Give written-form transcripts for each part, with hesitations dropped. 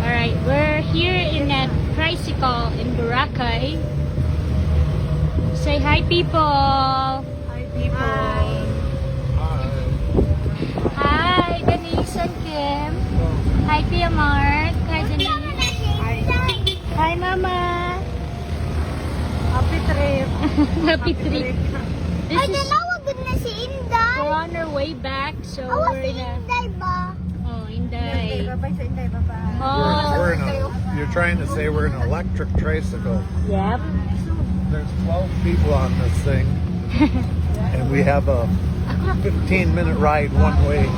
Alright, we're here in a tricycle in Boracay. Say hi, people. Hi, people. Hi, Denise and Kim. Hi, Tia Mark. Hi, Denise. Hi, Mama. Happy trip. Happy trip. This Ay, is dalawa good na si Inday. we're on our way back, so Awa we're si in a Inday ba? Inday. Bye-bye sa Inday. Bye-bye. Oh, You're trying to say we're an electric tricycle. yep. There's 12 people on this thing, and we have a 15-minute ride one way.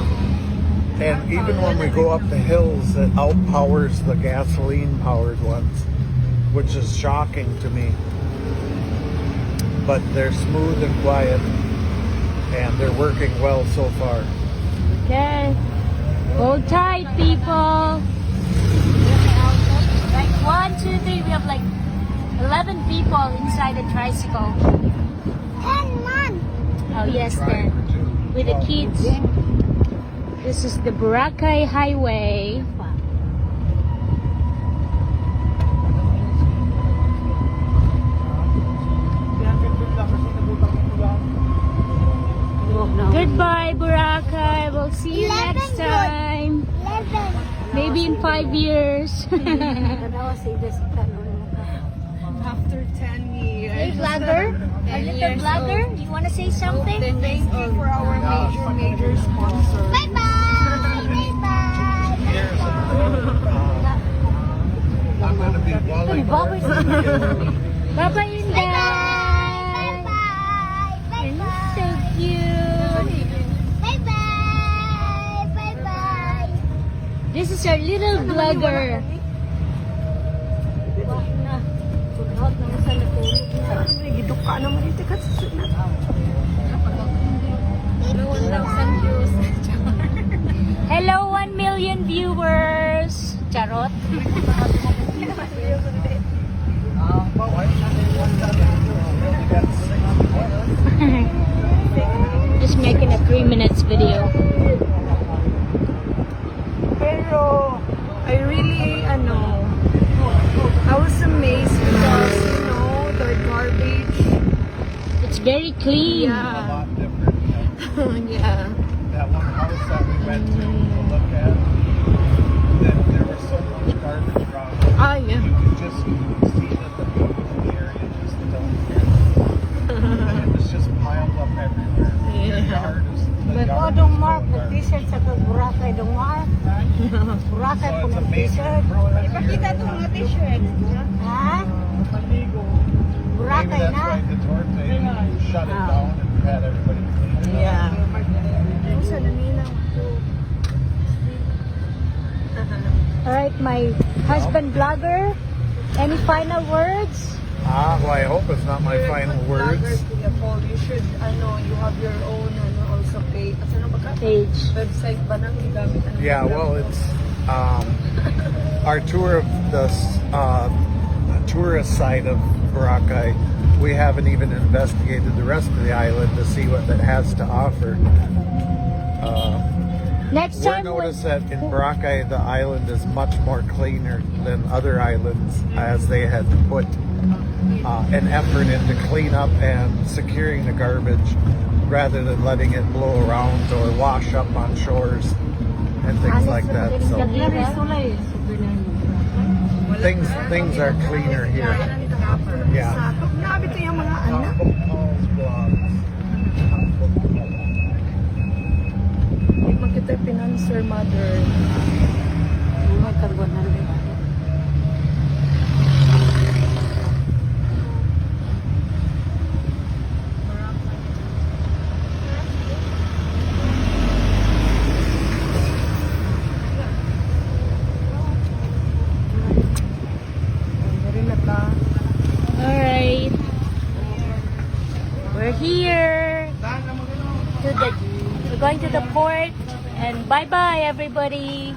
And even when we go up the hills, it outpowers the gasoline-powered ones, which is shocking to me. But they're smooth and quiet, and they're working well so far. Okay. Hold tight, people. Like 1, 2, 3. We have like 11 people inside the tricycle. 10 man. Oh yes, then with the kids. This is the Boracay Highway. Goodbye, Boracay. We'll see you 11 next good. time. 11. Maybe in 5 years. After 10 years. Hey, vlogger. Our little vlogger. Do you want to say something? Thank you for our major sponsor. Bye-bye. Bye-bye. I'm going to be walling. Bye-bye, Inday. Bye-bye. You're Bye-bye. so cute. Bye-bye. Bye-bye. This is our little vlogger. Giduka naman ito kasi sunod. Hello, 1 million viewers. Charot. Just making a 3 minutes video. Pero, I really, I was amazed because, the garbage. It's very clean. A lot different. Yeah. That one house that we went to look at, that there was so much garbage around. Ah, yeah. You could just see that the people in the area just don't care. And it was just piled up everywhere. The yard is the yard is Dong full Mark, of garbage. t-shirt sa Boracay, Dong Mark. Boracay So po it's a ng major t-shirt. improvement Ipakita here. ito mga t-shirt. Ha? Maybe Boracay that's na. why Duterte shut it down and had everybody clean it up. Yeah. Sa naminaw. Alright, my husband vlogger. Any final words? Well, I hope it's not my final words. Kuya Paul, you should, you have your own, also page. Ano ba ka? Page. Website ba nang gigamit? Yeah, well, it's our tour of the tourist side of Boracay. We haven't even investigated the rest of the island to see what that has to offer. Next We time, noticed that in Boracay, the island is much more cleaner than other islands, as they had put an effort into clean up and securing the garbage rather than letting it blow around or wash up on shores and things like that. So things are cleaner here. Yeah. Grabe ito yung mga anak. Hindi makita yung pinanser mother. May kargon na rin. alright. We're here. We're going to the port. And bye-bye, everybody.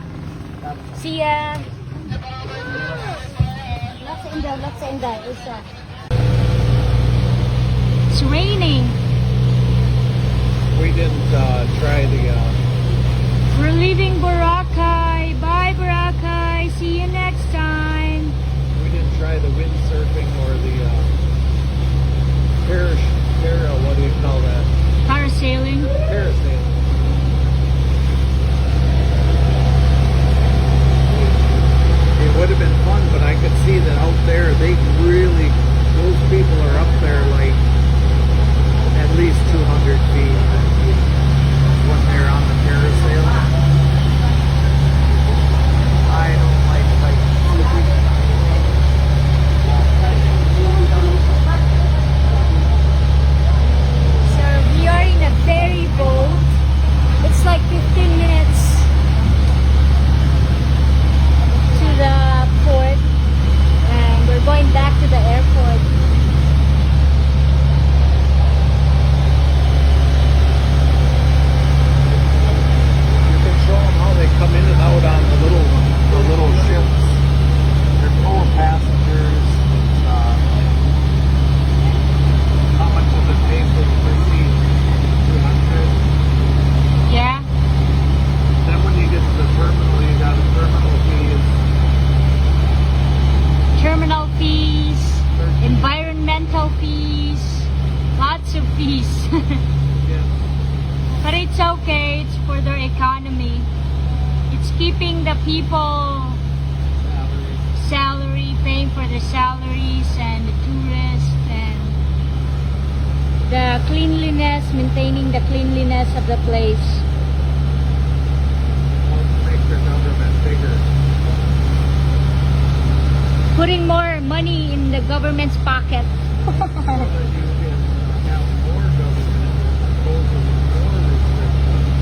See ya. Let's end that. It's raining. We didn't try the We're leaving Boracay. Bye, Boracay. See you next people salary, paying for the salaries and the tourists and the cleanliness, maintaining the cleanliness of the place. Make their government bigger. Putting more money in the government's pocket. So that you can have more government imposing more restrictions.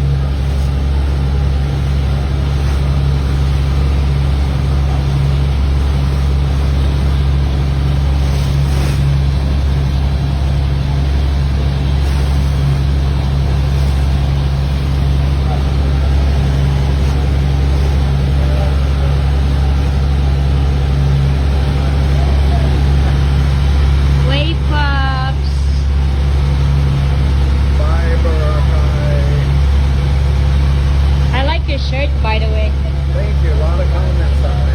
Wave pups. Bye, Boracay. I like your shirt, by the way. Thank you. A lot of comments on it.